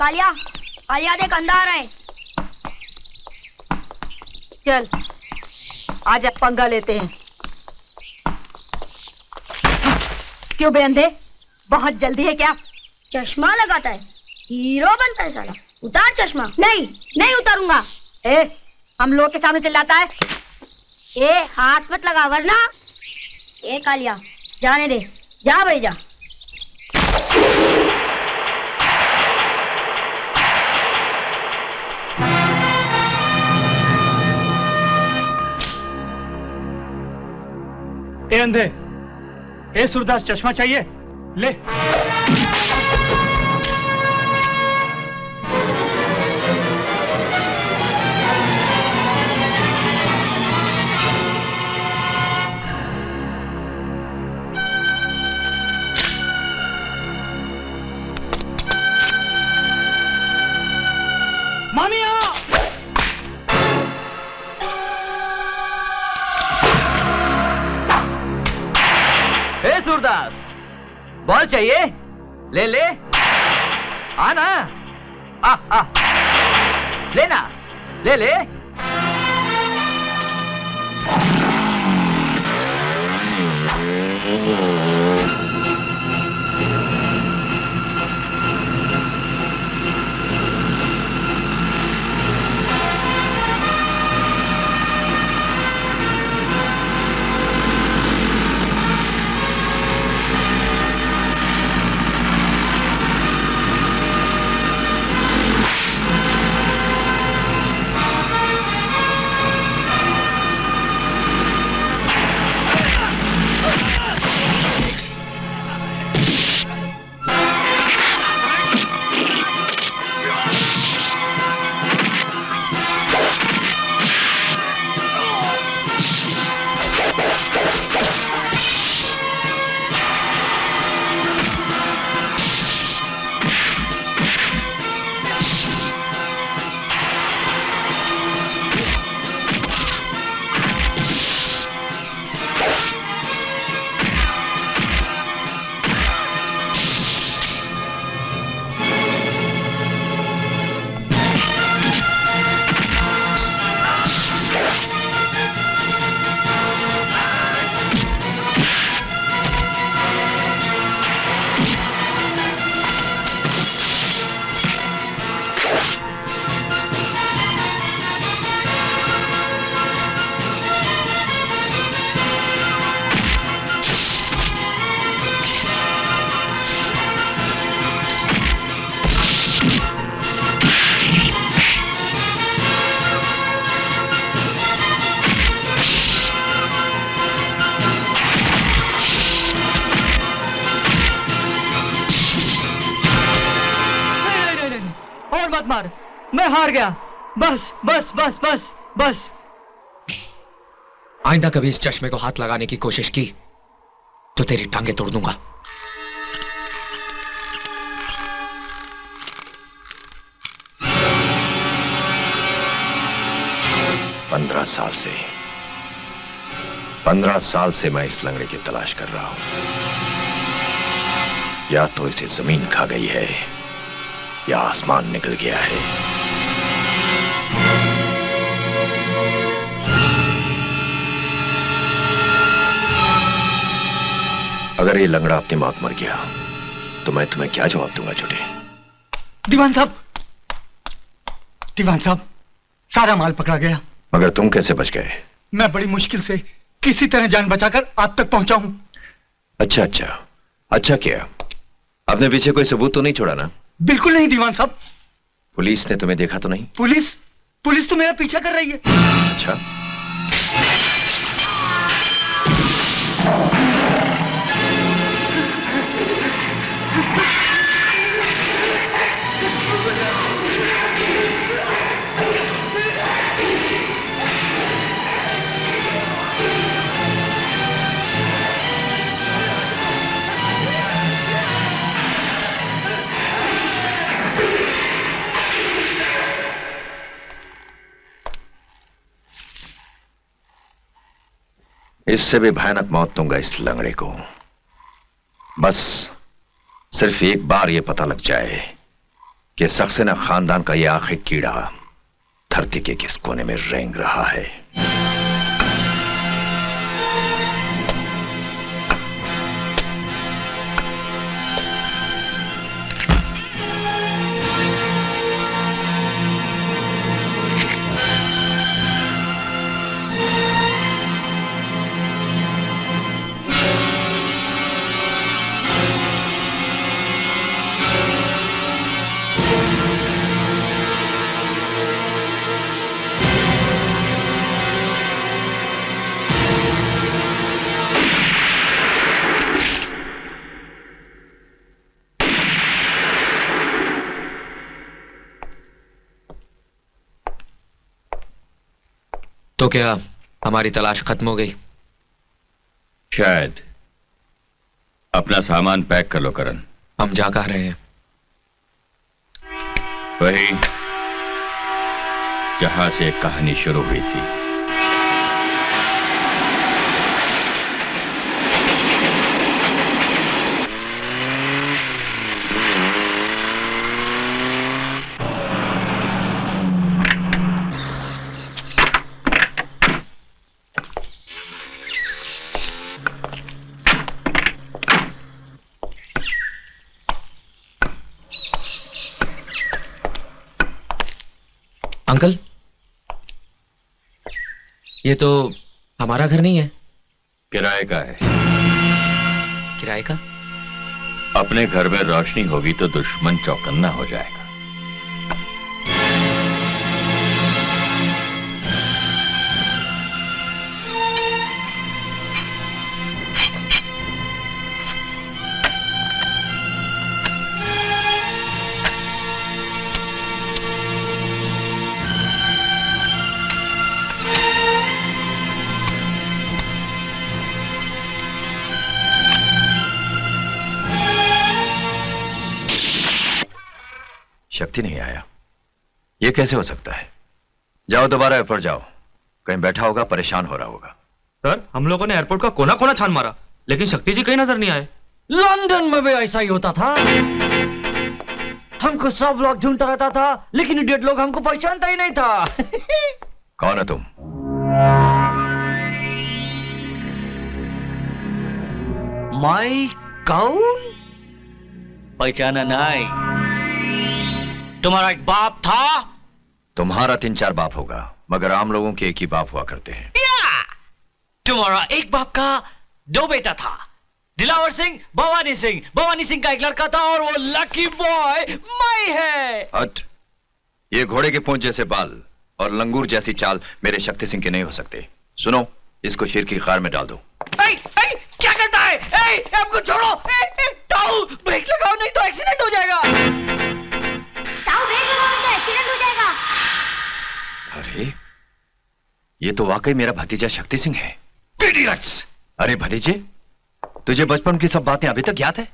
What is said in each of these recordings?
कालिया, कालिया देख अंधा आ रहा है। चल आजा पंगा लेते हैं। क्यों बे अंधे, बहुत जल्दी है क्या? चश्मा लगाता है, हीरो बनता है साला। उतार चश्मा। नहीं, नहीं उतारूंगा। ए, हम लोग के सामने चिल्लाता है। ए, हाथ मत लगा वरना। ए कालिया, जाने दे, जा भाई जा। ए अंधे, ए सूरदास, चश्मा चाहिए? ले। मामिया! ए सूरदास, बॉल चाहिए? ले ले, आना। आ लेना, ले ले। मत मार, मैं हार गया। बस बस बस बस बस। आइंदा कभी इस चश्मे को हाथ लगाने की कोशिश की तो तेरी टांगे तोड़ दूंगा। पंद्रह साल से मैं इस लंगड़े की तलाश कर रहा हूं। या तो इसे जमीन खा गई है या आसमान निकल गया है। अगर ये लंगड़ा अपनी मौत मर गया तो मैं तुम्हें क्या जवाब दूंगा छोटे? दीवान साहब, सारा माल पकड़ा गया। मगर तुम कैसे बच गए? मैं बड़ी मुश्किल से किसी तरह जान बचाकर आप तक पहुंचा हूं। अच्छा किया। आपने पीछे कोई सबूत तो नहीं छोड़ा ना? बिल्कुल नहीं दीवान साहब। पुलिस ने तुम्हें देखा तो नहीं? पुलिस तो मेरा पीछा कर रही है। अच्छा, इससे भी भयानक मौत दूंगा इस लंगड़े को। बस सिर्फ एक बार यह पता लग जाए कि सक्सेना खानदान का यह आखिरी कीड़ा धरती के किस कोने में रेंग रहा है। तो क्या हमारी तलाश खत्म हो गई? शायद। अपना सामान पैक कर लो करण। हम जा कहाँ रहे हैं? वही जहां से एक कहानी शुरू हुई थी। अंकल, ये तो हमारा घर नहीं है। किराए का है। किराए का? अपने घर में रोशनी होगी तो दुश्मन चौकन्ना हो जाएगा। शक्ति नहीं आया, ये कैसे हो सकता है? जाओ दोबारा एयरपोर्ट जाओ, कहीं बैठा होगा, परेशान हो रहा होगा। सर, हम लोगों ने एयरपोर्ट का कोना कोना छान मारा, लेकिन शक्ति जी कहीं नजर नहीं आए। लंदन में भी ऐसा ही होता था। हमको सब लोग ढूंढता रहता था, लेकिन इडियट लोग हमको पहचानता ही नहीं था। कौन है तुम? माई कौन? पहचाना नहीं? तुम्हारा एक बाप था? तुम्हारा 3-4 बाप होगा, मगर आम लोगों के एक ही बाप हुआ करते हैं। तुम्हारा एक बाप का 2 बेटा था, दिलावर सिंह, भवानी सिंह। भवानी सिंह का एक लड़का था और वो लकी बॉय मैं है। हट, ये घोड़े के पूंछ जैसे बाल और लंगूर जैसी चाल मेरे शक्ति सिंह के नहीं हो सकते। सुनो, इसको शेर की खार में डाल दो। क्या करता है? हमको छोड़ो। टाऊ, ब्रेक लगाओ नहीं तो एक्सीडेंट हो जाएगा। ताऊ ब्रेक लगाओ तो एक्सीडेंट हो जाएगा। अरे, ये तो वाकई मेरा भतीजा शक्ति सिंह है। Idiots! अरे भतीजे, तुझे बचपन की सब बातें अभी तक याद है?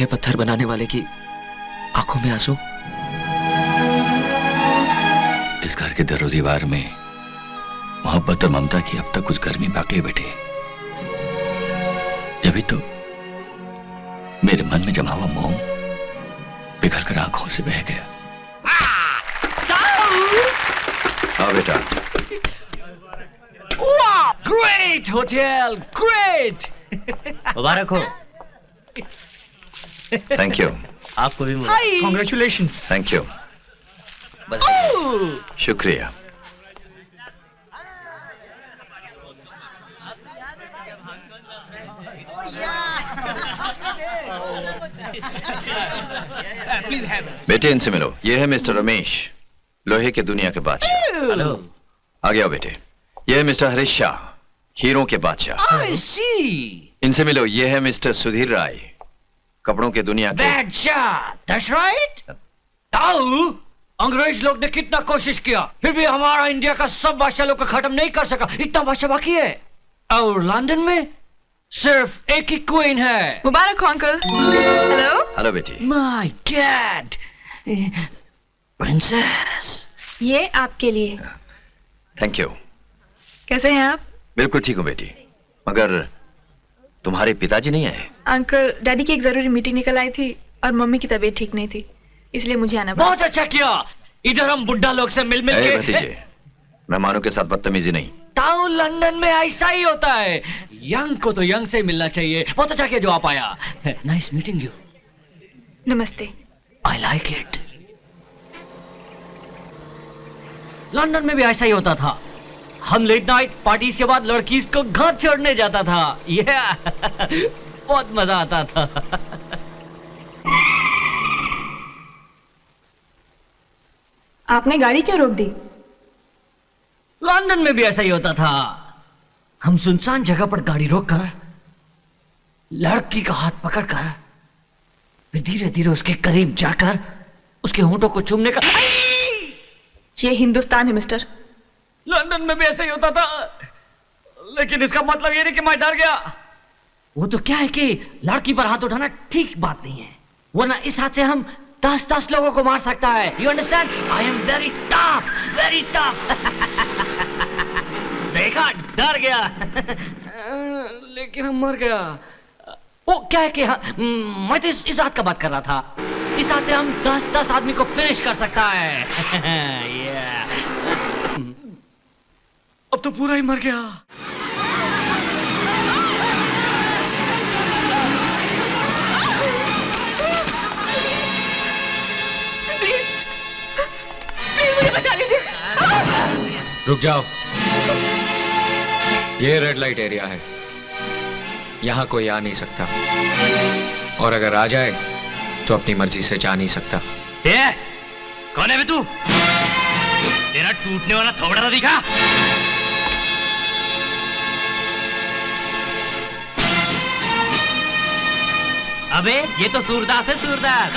मीठे पत्थर बनाने वाले की आंखों में आंसू। इस घर के दरो दीवार में मोहब्बत और ममता की अब तक कुछ गर्मी बाकी है बेटे। जभी तो मेरे मन में जमा हुआ मोह पिघल कर आंखों से बह गया। हाँ बेटा। Great hotel, great. मुबारक हो। Thank you. आपको भी मुबारक। कॉन्ग्रेचुलेशंस। Thank you. शुक्रिया। बेटे इनसे मिलो, ये है मिस्टर रमेश, लोहे के दुनिया के बादशाह। हेलो। आगे आओ बेटे। ये है मिस्टर हरीश शाह, हीरों के बादशाह। I see. इनसे मिलो, ये है मिस्टर सुधीर राय, कपड़ों के दुनिया के। Badshah, that's right. ताऊ, अंग्रेज लोग ने कितना कोशिश किया, फिर भी हमारा इंडिया का सब बादशाह लोग को खत्म नहीं कर सका। इतना बादशाह बाकी है। और लंदन में सिर्फ एक ही क्वीन है। मुबारक हो अंकल। हेलो। हेलो बेटी। My God, princess. ये आपके लिए। Thank you. कैसे हैं आप? बिल्कुल ठीक हूँ बेटी, मगर तुम्हारे पिताजी नहीं आए? अंकल, डैडी की एक जरूरी मीटिंग निकल आई थी और मम्मी की तबीयत ठीक नहीं थी, इसलिए मुझे आना पड़ा। बहुत अच्छा किया। इधर हम बुड्ढा लोग से मिल ए के। भतीजे, मेहमानों के साथ बदतमीजी नहीं। टाउन लंदन में ऐसा ही होता है। यंग को तो यंग से मिलना चाहिए। बहुत अच्छा किया जो आप आया। Nice meeting you. नमस्ते। I like it. लंदन में भी ऐसा ही होता था। हम लेट नाइट पार्टीज के बाद लड़की को घर छोड़ने जाता था। बहुत मजा आता था। आपने गाड़ी क्यों रोक दी? लंदन में भी ऐसा ही होता था। हम सुनसान जगह पर गाड़ी रोककर लड़की का हाथ पकड़कर फिर धीरे धीरे उसके करीब जाकर उसके होंठों को चूमने का। ये हिंदुस्तान है मिस्टर। लंदन में भी ऐसा ही होता था, लेकिन इसका मतलब ये नहीं कि मैं डर गया। वो तो क्या है कि लड़की पर हाथ उठाना ठीक बात नहीं है, वरना इस हाथ से हम 10 लोगों को मार सकता है। You understand? I am very tough, very tough. देखा, डर गया। लेकिन हम मर गया। वो क्या है कि मैं तो इस हाथ का बात कर रहा था। इस हाथ से हम 10 आदमी को फिनिश कर सकता है। अब तो पूरा ही मर गया। रुक जाओ, ये रेड लाइट एरिया है, यहां कोई आ नहीं सकता, और अगर आ जाए तो अपनी मर्जी से जा नहीं सकता। कौन है बे तू? तेरा टूटने वाला थोबड़ा दिखा। अबे ये तो सूरदास है, सूरदास।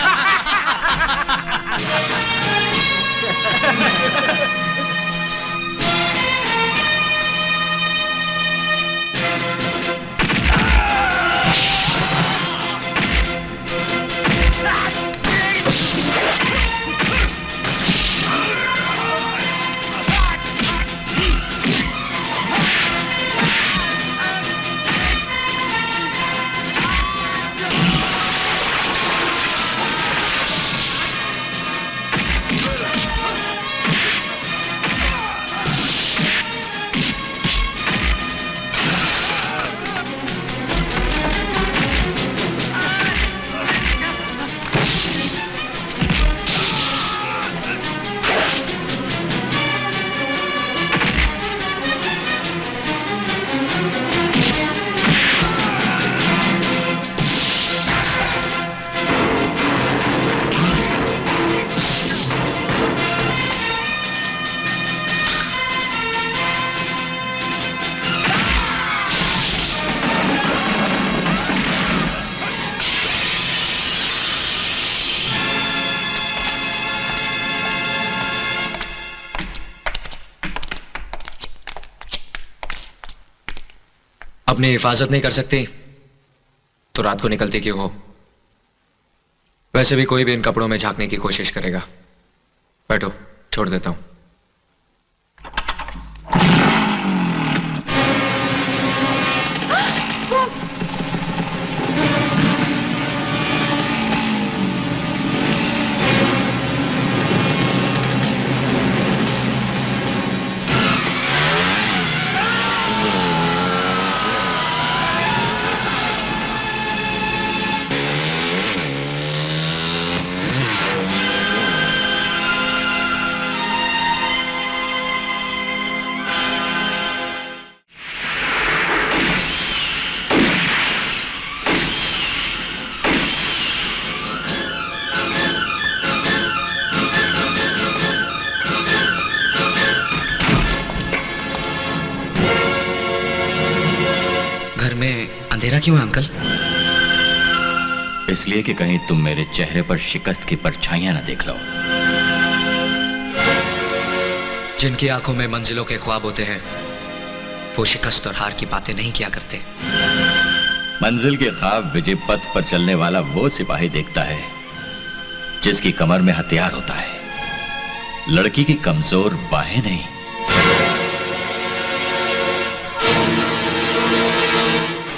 अपनी हिफाजत नहीं कर सकती तो रात को निकलती क्यों हो? वैसे भी कोई भी इन कपड़ों में झांकने की कोशिश करेगा। बैठो, छोड़ देता हूं। घर में अंधेरा क्यों है अंकल? इसलिए कि कहीं तुम मेरे चेहरे पर शिकस्त की परछाइयां ना देख लो। जिनकी आंखों में मंजिलों के ख्वाब होते हैं वो शिकस्त और हार की बातें नहीं किया करते। मंजिल के ख्वाब विजय पथ पर चलने वाला वो सिपाही देखता है जिसकी कमर में हथियार होता है, लड़की की कमजोर बाहें नहीं।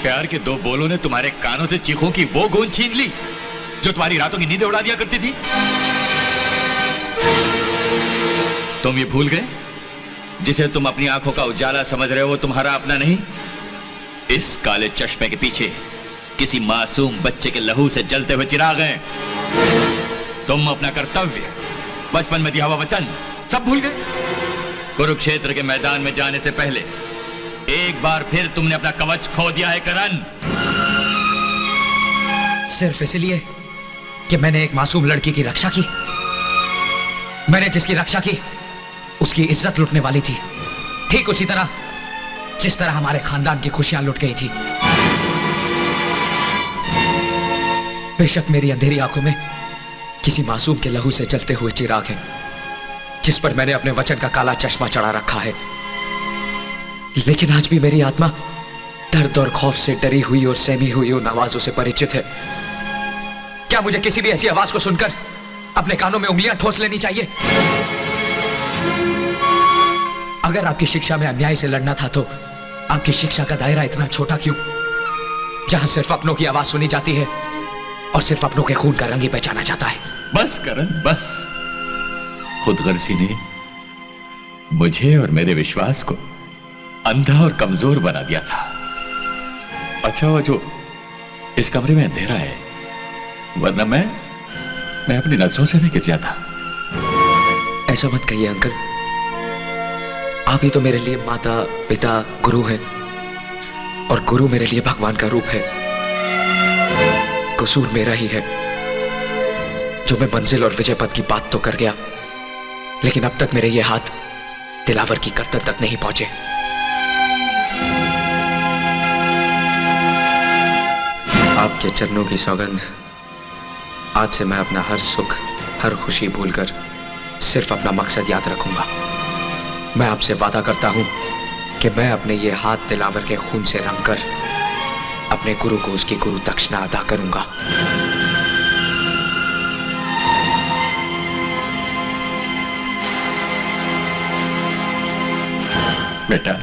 प्यार के दो बोलों ने तुम्हारे कानों से चीखों की वो गूंज छीन ली जो तुम्हारी रातों की नींद उड़ा दिया करती थी। तुम ये भूल गए जिसे तुम अपनी आंखों का उजाला समझ रहे हो तुम्हारा अपना नहीं। इस काले चश्मे के पीछे किसी मासूम बच्चे के लहू से जलते हुए चिराग हैं। तुम अपना कर्तव्य, बचपन में दिया हुआ वचन सब भूल गए। कुरुक्षेत्र के मैदान में जाने से पहले एक बार फिर तुमने अपना कवच खो दिया है करण। सिर्फ इसलिए कि मैंने एक मासूम लड़की की रक्षा की। मैंने जिसकी रक्षा की उसकी इज्जत लुटने वाली थी, ठीक उसी तरह जिस तरह हमारे खानदान की खुशियां लुट गई थी। बेशक मेरी अंधेरी आंखों में किसी मासूम के लहू से जलते हुए चिराग है जिस पर मैंने अपने वचन का काला चश्मा चढ़ा रखा है, लेकिन आज भी मेरी आत्मा दर्द और खौफ से डरी हुई और सहमी हुई उन आवाजों से परिचित है। क्या मुझे किसी भी ऐसी आवाज को सुनकर अपने कानों में उंगलियां ठोस लेनी चाहिए? अगर आपकी शिक्षा में अन्याय से लड़ना था तो आपकी शिक्षा का दायरा इतना छोटा क्यों, जहां सिर्फ अपनों की आवाज सुनी जाती है और सिर्फ अपनों के खून का रंग ही पहचाना जाता है। बस करण बस। खुदगर्जी ने मुझे और मेरे विश्वास को अंधा और कमजोर बना दिया था। अच्छा हुआ जो इस कमरे में अंधेरा है, वरना मैं अपनी नजरों से भी गिर जाता। ऐसा मत कहिए अंकल, आप ही तो मेरे लिए माता पिता गुरु हैं और गुरु मेरे लिए भगवान का रूप है। कसूर मेरा ही है जो मैं मंजिल और विजय पथ की बात तो कर गया, लेकिन अब तक मेरे ये हाथ दिलावर की गर्दन तक नहीं पहुंचे। आपके चरणों की सौगंध, आज से मैं अपना हर सुख हर खुशी भूलकर सिर्फ अपना मकसद याद रखूंगा। मैं आपसे वादा करता हूं कि मैं अपने ये हाथ दिलावर के खून से रंगकर अपने गुरु को उसकी गुरु दक्षिणा अदा करूंगा। बेटा